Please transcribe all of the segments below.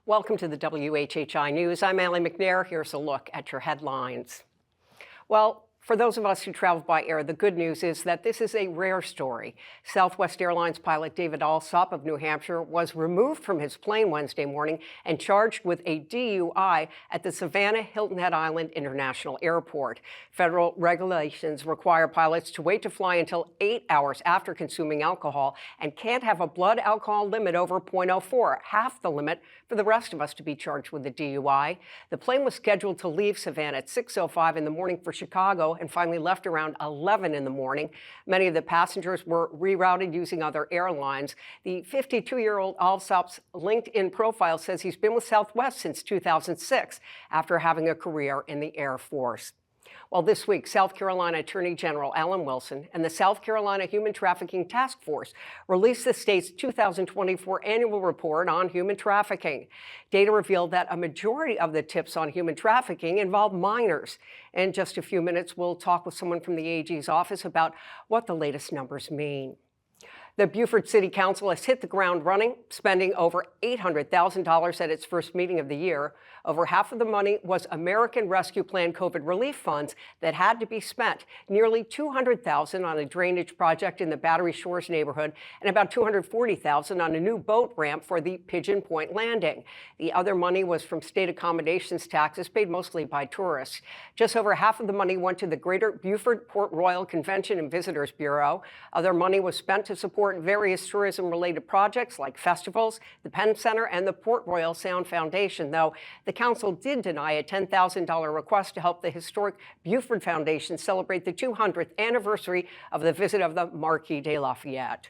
Welcome to the WHHI News. I'm McNair. Here's a look at your headlines. Well, for those of us who travel by air, the good news is that this is a rare story. Southwest Airlines pilot David Alsop of New Hampshire was removed from his plane Wednesday morning and charged with a DUI at the Savannah Hilton Head Island International Airport. Federal regulations require pilots to wait to fly until 8 hours after consuming alcohol and can't have a blood alcohol limit over 0.04, half the limit for the rest of us to be charged with a DUI. The plane was scheduled to leave Savannah at 6:05 in the morning for Chicago and finally left around 11 in the morning. Many of the passengers were rerouted using other airlines. The 52-year-old Alsop's LinkedIn profile says he's been with Southwest since 2006 after having a career in the Air Force. Well, this week, South Carolina Attorney General Alan Wilson and the South Carolina Human Trafficking Task Force released the state's 2024 annual report on human trafficking. Data revealed that a majority of the tips on human trafficking involve minors. In just a few minutes, we'll talk with someone from the AG's office about what the latest numbers mean. The Beaufort City Council has hit the ground running, spending over $800,000 at its first meeting of the year. Over half of the money was American Rescue Plan COVID relief funds that had to be spent, nearly $200,000 on a drainage project in the Battery Shores neighborhood, and about $240,000 on a new boat ramp for the Pigeon Point Landing. The other money was from state accommodations taxes paid mostly by tourists. Just over half of the money went to the Greater Beaufort Port Royal Convention and Visitors Bureau. Other money was spent to support various tourism-related projects like festivals, the Penn Center, and the Port Royal Sound Foundation, though the council did deny a $10,000 request to help the historic Beaufort Foundation celebrate the 200th anniversary of the visit of the Marquis de Lafayette.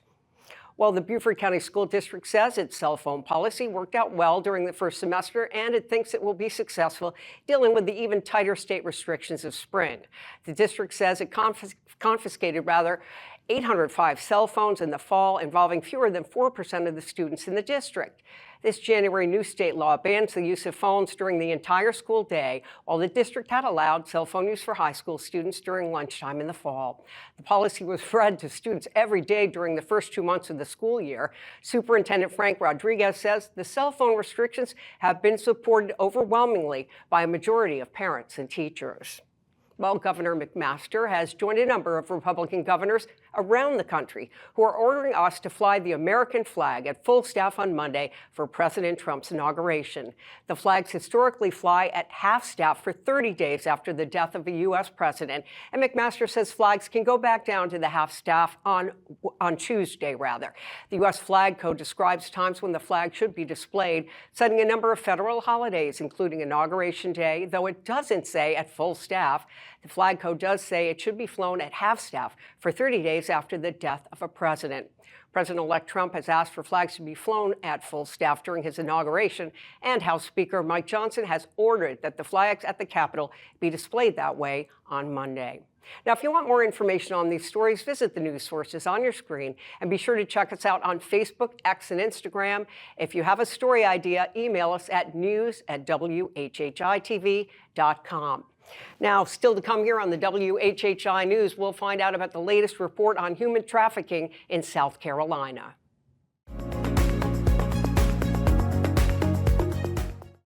Well, the Beaufort County School District says its cell phone policy worked out well during the first semester, and it thinks it will be successful dealing with the even tighter state restrictions of spring. The district says it confiscated 805 cell phones in the fall, involving fewer than 4% of the students in the district. This January, new state law bans the use of phones during the entire school day, while the district had allowed cell phone use for high school students during lunchtime in the fall. The policy was read to students every day during the first 2 months of the school year. Superintendent Frank Rodriguez says the cell phone restrictions have been supported overwhelmingly by a majority of parents and teachers. Well, Governor McMaster has joined a number of Republican governors around the country who are ordering us to fly the American flag at full staff on Monday for President Trump's inauguration. The flags historically fly at half staff for 30 days after the death of a U.S. president, and McMaster says flags can go back down to the half staff on Tuesday, rather. The U.S. Flag Code describes times when the flag should be displayed, setting a number of federal holidays, including Inauguration Day, though it doesn't say at full staff. The Flag Code does say it should be flown at half staff for 30 days after the death of a president. President-elect Trump has asked for flags to be flown at full staff during his inauguration, and House Speaker Mike Johnson has ordered that the flags at the Capitol be displayed that way on Monday. Now, if you want more information on these stories, visit the news sources on your screen, and be sure to check us out on Facebook, X, and Instagram. If you have a story idea, email us at news@WHHITV.com. Now, still to come here on the WHHI News, we'll find out about the latest report on human trafficking in South Carolina.